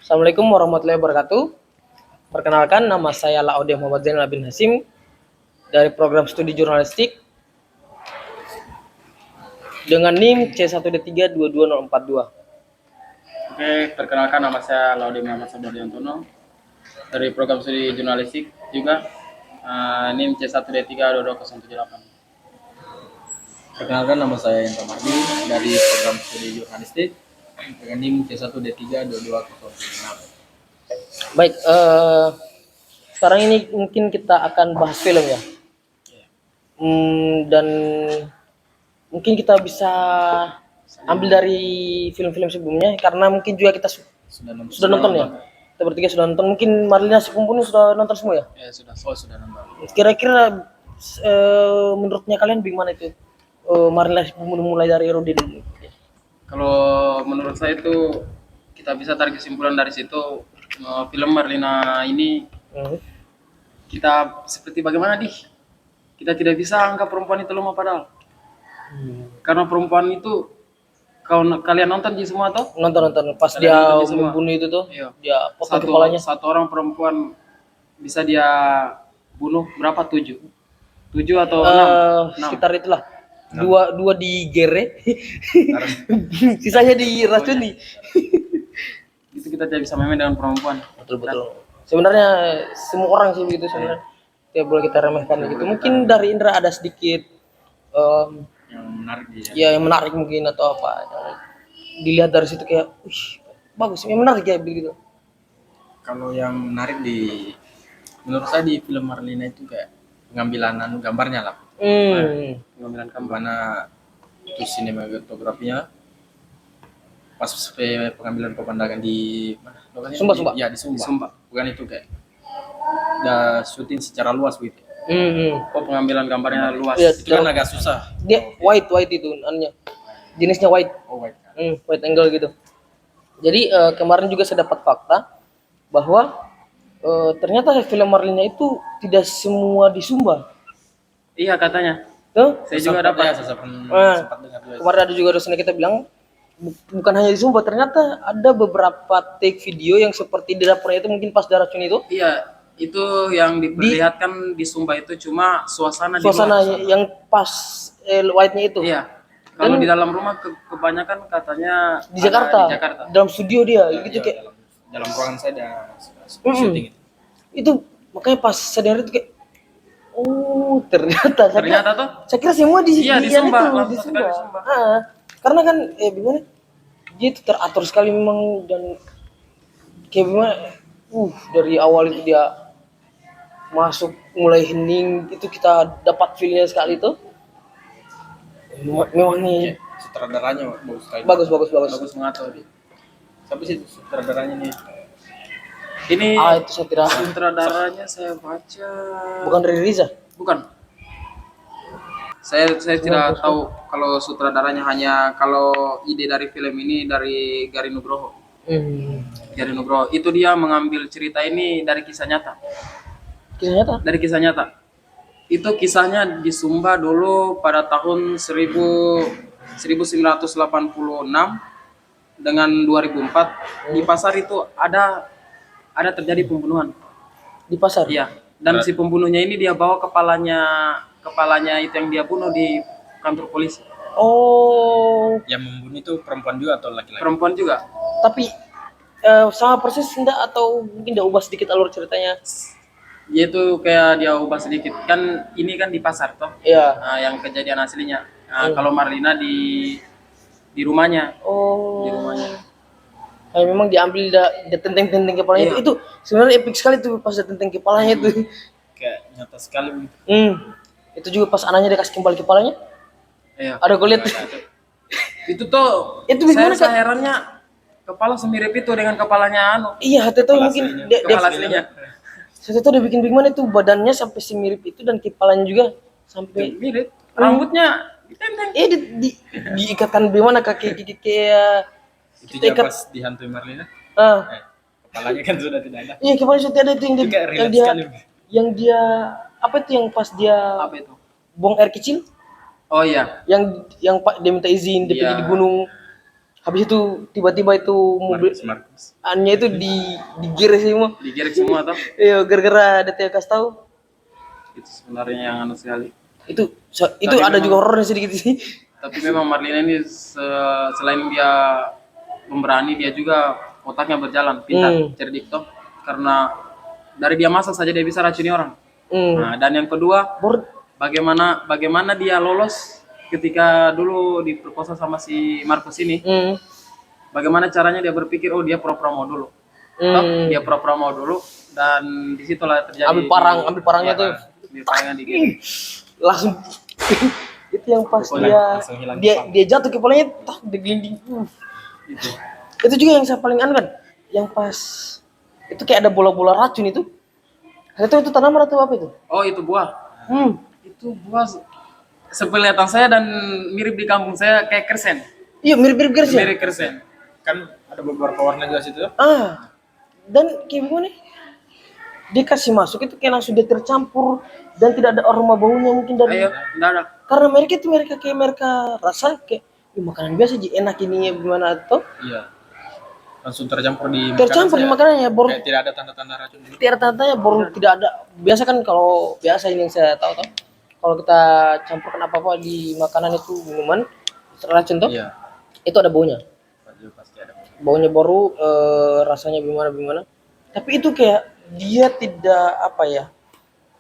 Assalamualaikum warahmatullahi wabarakatuh. Perkenalkan, nama saya Laude Muhammad Zainal bin Hasim dari program studi jurnalistik dengan NIM C1D3 22042. Oke, perkenalkan nama saya Laude Muhammad Sabardiantono dari program studi jurnalistik juga NIM C1D3 22078. Perkenalkan, nama saya Yanto Mardi dari program studi jurnalistik dengan NIM C1D3 22006. Baik, sekarang ini mungkin kita akan bahas film ya. Dan mungkin kita bisa ambil dari film-film sebelumnya karena mungkin juga kita sudah nonton ya. Kita bertiga sudah nonton. Mungkin Marlina si Pembunuh sudah nonton semua ya? Ya sudah nonton. Kira-kira menurutnya kalian bagaimana itu? Marlina si Pembunuh mulai dari Rudy dulu. Kalau menurut saya itu kita bisa tarik kesimpulan dari situ, film Marlina ini kita seperti bagaimana kita tidak bisa anggap perempuan itu lemah padahal. Karena perempuan itu kalian nonton di semua toh? Nonton pas Kalian dia nonton di semua? membunuh itu tuh, Iya. dia potong kepalanya. Satu orang perempuan bisa dia bunuh berapa? 7 atau 6? Sekitar itulah. Dua digere, sisanya diracuni. Itu kita tidak bisa main dengan perempuan. Betul. Sebenarnya semua orang sih begitu sebenarnya. Tidak boleh kita remehkan gitu. Mungkin dari Indra ada sedikit Yang menarik dia. ya yang menarik mungkin atau apa. Yang dilihat dari situ kayak, bagus, yang menarik ya begitu. Kalau yang menarik menurut saya di film Marlina itu kayak pengambilan gambarnya lah. Pengambilan gambar. Karena itu sinematografinya pas pengambilan pemandangan di mana? Lokasinya Sumba. Ya di Sumba. Bukan itu kayak udah syuting secara luas gitu. Oh, pengambilan gambarnya luas. Iya, Itu kan agak susah. dia white itu annya. Jenisnya white. Oh my God. White angle gitu. Jadi kemarin juga saya dapat fakta bahwa ternyata film Marlina itu tidak semua di Sumba. Iya katanya. Tuh, Saya juga dapat. Sempat dengar juga. kemarin ada juga dosen kita bilang bukan hanya di Sumba, ternyata ada beberapa take video yang seperti di dapurnya itu mungkin pas daracun itu. Iya, itu yang diperlihatkan di Sumba itu cuma suasana di luar. Yang pas white-nya itu. Iya. Kalau di dalam rumah kebanyakan katanya Di Jakarta. Di Jakarta. Dalam studio dia gitu kayak dalam ruangan saya ada syuting itu. itu makanya pas sadar itu kayak ternyata tuh saya kira semua di Iya, di yang Sumba, itu, langsung di sekali Sumba. di Sumba. Karena kan gimana dia itu teratur sekali memang dan kayak gimana dari awal itu dia masuk mulai hening itu kita dapat feelnya sekali itu memang nih Sutradaranya bagus sekali. bagus mengatur. Siapa sih sutradaranya nih? Ini itu saya tidak sutradaranya saya baca. bukan dari Riza. Bukan. Saya tidak tahu kalau sutradaranya, hanya kalau ide dari film ini dari Gary Nugroho. Gary Nugroho itu dia mengambil cerita ini dari kisah nyata. Dari kisah nyata. Itu kisahnya di Sumba dulu pada tahun 1986 dengan 2004 di pasar itu ada terjadi pembunuhan Di pasar. Iya, dan si pembunuhnya ini dia bawa kepalanya itu yang dia bunuh di kantor polisi. Yang membunuh itu perempuan juga atau laki-laki? Perempuan juga. Tapi sama persis enggak atau mungkin dia ubah sedikit alur ceritanya? Yaitu kayak dia ubah sedikit. Kan ini kan di pasar toh. Iya. Yang kejadian aslinya. Kalau Marlina di rumahnya. Di rumahnya. Kayak memang diambil dia tenteng kepalanya. Iya. Itu sebenarnya epic sekali tuh pas dia tenteng kepalanya itu. Kayak nyata sekali begitu. Itu juga pas anaknya dia kasih kembali kepalanya. Iya. Ada gue lihat. Itu tuh Itu bagaimana, saya herannya kepala semirip itu dengan kepalanya Iya, hati tuh mungkin dia kepala aslinya. saya tuh dia bikin bagaimana itu badannya sampai semirip itu dan kepalanya juga sampai Mirip. Rambutnya ditenteng. diikatkan bagaimana kaki kayak Itu juga pas dihantui Marlina. Kepalanya kan sudah tidak ada. Iya, kepalanya sudah ada itu yang Itu kayak yang relate dia sekali. yang dia apa itu yang pas dia Apa itu? buang air kecil Oh iya. yang Pak dia minta izin dia pergi di gunung Habis itu tiba-tiba itu mobil Markus. annya itu digiring semua. Digerek semua toh. Iya, gara-gara DT kasih tahu. Itu sebenarnya yang anu sekali. Itu Tapi ada memang- juga horornya sedikit sih. Tapi memang Marlina ini selain dia pemberani, dia juga otaknya berjalan, pintar, cerdik toh. Karena dari dia masak saja dia bisa racuni orang. Nah, dan yang kedua, bagaimana dia lolos ketika dulu diperkosa sama si Markus ini. Bagaimana caranya dia berpikir, oh dia pura-pura mau dulu. Toh, dia pura-pura mau dulu dan disitulah terjadi ambil parangnya tuh. Ambil parangnya di Langsung itu yang pas Langsung hilang dia jatuh kepalanya tak digelinding. itu. Itu juga yang saya paling aneh kan. Yang pas itu kayak ada bola-bola racun itu. Itu tanaman atau apa itu? Oh, itu buah. Itu buah sepenglihatan saya dan mirip di kampung saya kayak kersen. Iya, mirip-mirip garis ya. Mirip kersen. Kan ada beberapa warna juga situ. Dan kayak gimana? Dia kasih masuk itu kayak langsung dia tercampur dan tidak ada aroma baunya mungkin dari. Ayo, enggak ada. Karena mereka rasa kayak makanan biasa aja enak ininya gimana atau Iya. Langsung tercampur di makanannya baru Kayak tidak ada tanda-tanda racun juga. tidak tandanya baru tidak ada. Biasa kan kalau biasa ini yang saya tahu kalau kita campurkan apa-apa di makanan itu minuman racun tuh Iya. itu ada baunya. Pasti ada. Baunya baru rasanya gimana. Tapi itu kayak dia tidak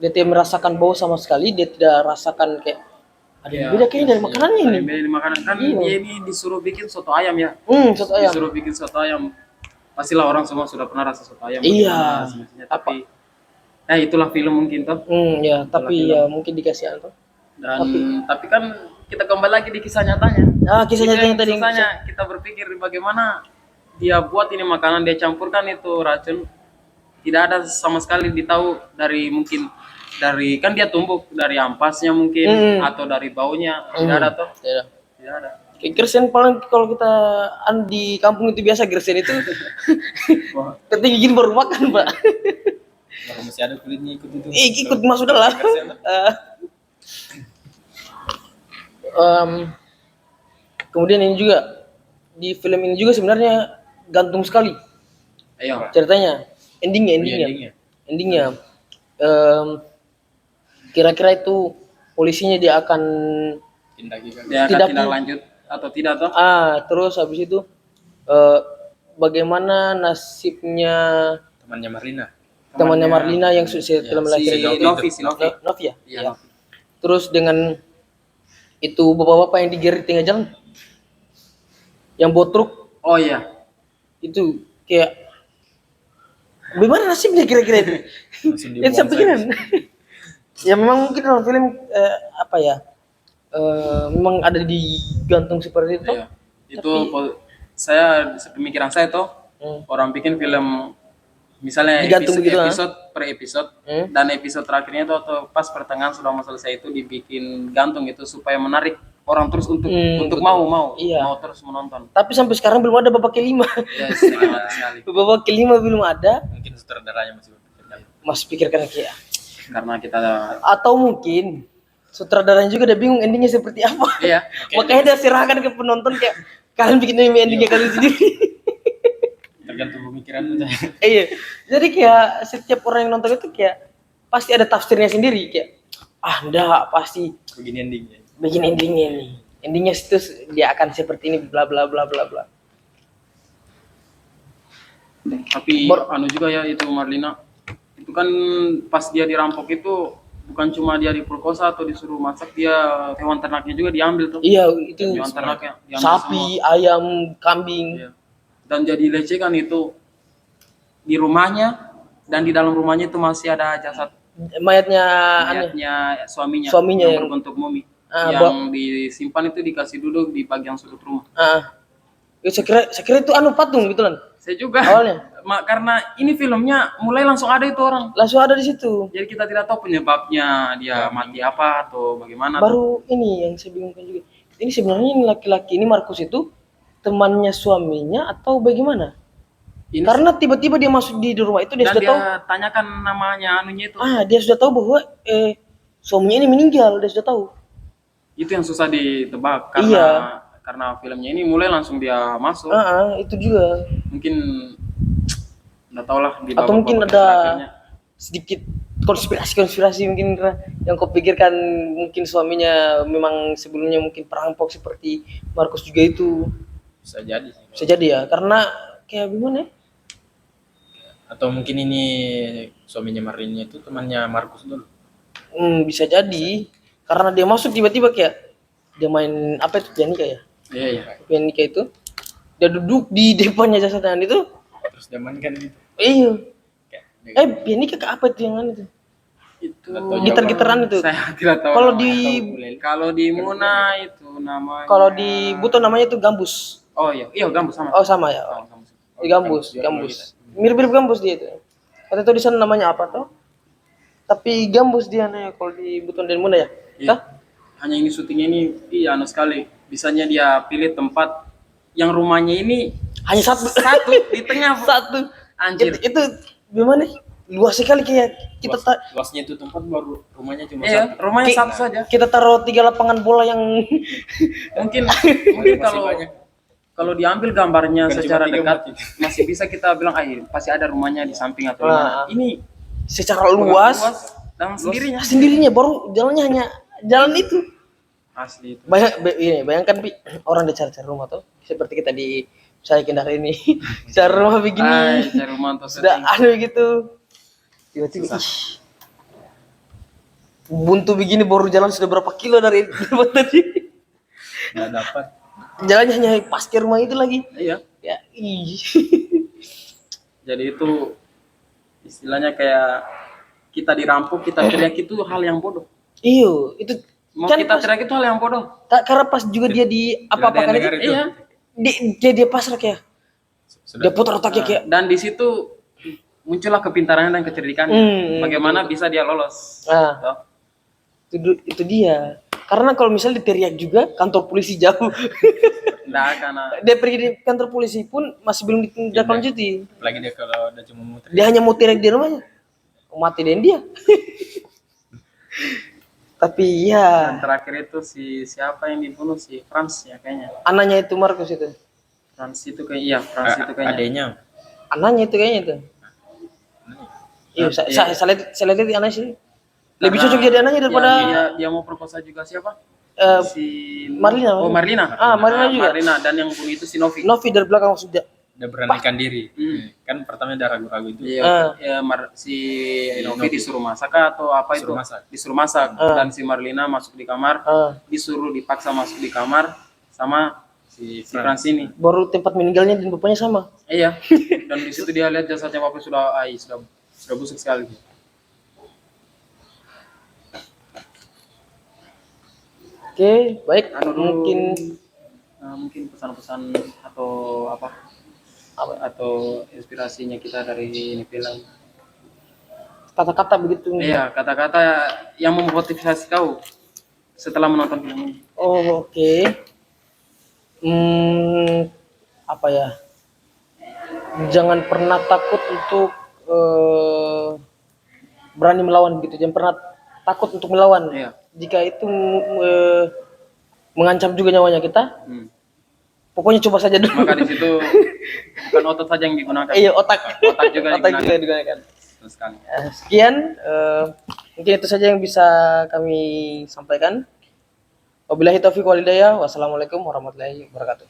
dia tidak merasakan bau sama sekali, dia tidak rasakan kayak ada yang beda kayaknya dari makanannya Ada ini. yang beda di makanan kan Iya. dia ini disuruh bikin soto ayam ya. Soto ayam. Disuruh bikin soto ayam. Pastilah orang semua sudah pernah rasa soto ayam. Iya. bagaimana semestinya. Tapi itulah film mungkin toh. Ya, tapi ya mungkin dikasih anto. Dan tapi kan kita kembali lagi di kisah nyatanya. Kisah nyata yang tadi. Kisahnya kita berpikir bagaimana dia buat ini makanan, dia campurkan itu racun. Tidak ada sama sekali ditahu dari kan dia tumbuk dari ampasnya mungkin atau dari baunya. Tidak ada toh. Tidak ada. Kayak gersen paling kalau kita di kampung itu biasa gersen itu ketika gini baru makan, Pak. Kalau masih ada kulitnya ikut itu. Ikut masuk dah. Kemudian ini juga di film ini juga sebenarnya gantung sekali Ayo. ceritanya. Endingnya. Kira-kira itu polisinya dia akan Dia akan tindak lanjut atau tidak toh? Terus habis itu bagaimana nasibnya temannya Marlina yang setelah melahirkan Si Novi. ya? Iya. Terus dengan itu bapak-bapak yang digeret tengah jalan yang bawa truk Oh iya. itu kayak bagaimana nasibnya kira-kira itu? Itu saya pikiran. Ya memang mungkin dalam film memang ada digantung seperti itu. Iya. Itu saya pemikiran saya toh orang bikin film misalnya Digantung begitu, episode per episode dan episode terakhirnya itu atau pas pertengahan sudah mau selesai itu dibikin gantung itu supaya menarik orang terus untuk mau terus menonton. Tapi sampai sekarang belum ada babak kelima. Ya, sekali. Babak kelima belum ada. Mungkin sutradaranya Mas pikirkan kayak Karena kita atau mungkin sutradaranya juga udah bingung endingnya seperti apa. iya. Makanya dia serahkan ke penonton kayak kalian bikin endingnya kalian sendiri. tergantung pemikiran aja. Iya. Jadi kayak setiap orang yang nonton itu kayak pasti ada tafsirnya sendiri kayak enggak pasti Begini endingnya. bikin endingnya nih. Endingnya itu dia akan seperti ini bla bla bla bla bla. Tapi anu juga ya itu Marlina. Itu kan pas dia dirampok itu bukan cuma dia diperkosa atau disuruh masak, dia hewan ternaknya juga diambil tuh. Iya, itu Hewan ternaknya diambil sapi, semua. ayam, kambing. Iya. Dan jadi lecehkan itu di rumahnya dan di dalam rumahnya itu masih ada jasad Mayatnya suaminya yang berbentuk mumi. Yang disimpan itu dikasih duduk di bagian sudut rumah. Saya kira itu patung gitu kan. Saya juga. Awalnya. Karena ini filmnya mulai langsung ada itu orang. Langsung ada di situ. Jadi kita tidak tahu penyebabnya dia mati apa atau bagaimana. Baru ini yang saya bingungkan juga. Ini sebenarnya ini laki-laki ini Markus itu temannya suaminya atau bagaimana? Ini Karena tiba-tiba dia masuk di rumah itu dia dan sudah dia tahu. tanyakan namanya anunya itu. Dia sudah tahu bahwa suaminya ini meninggal, dia sudah tahu. Itu yang susah ditebak Iya. karena karena filmnya ini mulai langsung dia masuk. Itu juga. Mungkin nggak tahu lah di Atau mungkin babak-babak ada terakhirnya. sedikit konspirasi mungkin yang kau pikirkan, mungkin suaminya memang sebelumnya mungkin perampok seperti Markus juga itu. Bisa jadi sih. Bisa jadi ya, karena kayak gimana ya? Atau mungkin ini suaminya Marlina itu temannya Markus dulu. Bisa jadi, karena dia masuk tiba-tiba kayak dia main apa itu pianika ya? Iya iya. Pianika itu dia duduk di depannya jasadnya itu. Terus dia main kan gitu. Iya. Kayak Pianika ke apa itu yang itu? Itu Atau Gitar-gitaran itu. saya tidak tahu. Kalau namanya. di Kalau di Muna itu namanya. kalau di Buton namanya itu gambus. Oh iya, iya gambus sama. Oh sama ya. Sama, sama. Di gambus. Mirip-mirip gambus dia itu. Kata itu di sana namanya apa tuh? Tapi gambus dia nih kalau di Buton dan Muna ya. Iya. Kah? Hanya ini syutingnya ini iya anu sekali. Bisanya dia pilih tempat yang rumahnya ini Hanya satu. satu di tengah. Satu. Anjir. Itu gimana? Luas sekali kayak kita luasnya itu tempat baru rumahnya cuma Iya, satu. rumahnya satu saja. kita taruh 3 lapangan bola yang Mungkin Masih kalau banyak. kalau diambil gambarnya Bukan secara cuma 3 dekat mati. masih bisa kita bilang pasti ada rumahnya di samping atau di mana. Ini secara luas dan sendirinya. sendirinya, baru jalannya hanya jalan itu. Asli itu. Bayangkan Pi, orang di cari rumah tuh seperti kita di saya Kendar ini cari rumah begini Cari rumah untuk sudah setting. aneh gitu, tiba-tiba buntu begini baru jalan sudah berapa kilo dari tempat tadi, Nggak dapat. jalannya hanya pas ke rumah itu lagi Iya. ya. Jadi itu istilahnya kayak kita dirampok, kita teriak itu hal yang bodoh. Iyo itu Mau kan kita pas, teriak itu hal yang bodoh. karena pas juga dia di apa-apakan itu, dengar itu. Iya. dia pasrah kayak Sudah. dia putar otaknya kayak Dan di situ muncullah kepintarannya dan kecerdikannya. Bagaimana bisa dia lolos? Ah. Toh? itu dia, karena kalau misalnya diteriak juga kantor polisi jauh. Nggak akan. Dia pergi di kantor polisi pun masih belum ditindaklanjuti. Apalagi dia kalau udah cuma muter. Dia hanya mau teriak di rumahnya, mati deh dia. Tapi Dan ya terakhir itu siapa yang dibunuh, si Franz ya kayaknya. anaknya itu Markus itu, Franz itu kayak iya Franz itu kayaknya. Adanya. anaknya itu kayaknya itu. Iya, saya lihat itu anaknya sih. Lebih Karena cocok jadi anaknya daripada dia mau perkosa juga siapa? eh, Si Marlina. Oh Marlina. Marlina juga. Marlina dan yang bunuh itu si Novi. Novi dari belakang sudah. Udah beranikan diri. Kan pertama dia ragu-ragu itu. Iya, si Novi disuruh masak atau apa itu? Disuruh masak. Disuruh masak. Dan si Marlina masuk di kamar, disuruh dipaksa masuk di kamar sama si Franz ini. Baru tempat meninggalnya dan bapaknya sama. Iya. Dan di situ dia lihat jasadnya bapak sudah busuk sekali. Oke, baik. Mungkin pesan-pesan atau apa atau inspirasinya kita dari ini film. Kata-kata begitu. Iya, kata-kata yang memotivasi kau setelah menonton film ini. Oh, oke. Apa ya? Jangan pernah takut untuk berani melawan gitu. Jangan pernah takut untuk melawan. Iya. Jika itu mengancam juga nyawanya kita, pokoknya coba saja dulu. Maka di situ bukan otot saja yang digunakan. Iya, otak juga digunakan. Sekali. Sekian, mungkin itu saja yang bisa kami sampaikan. Wabillahi taufiq wal hidayah. Wassalamualaikum warahmatullahi wabarakatuh.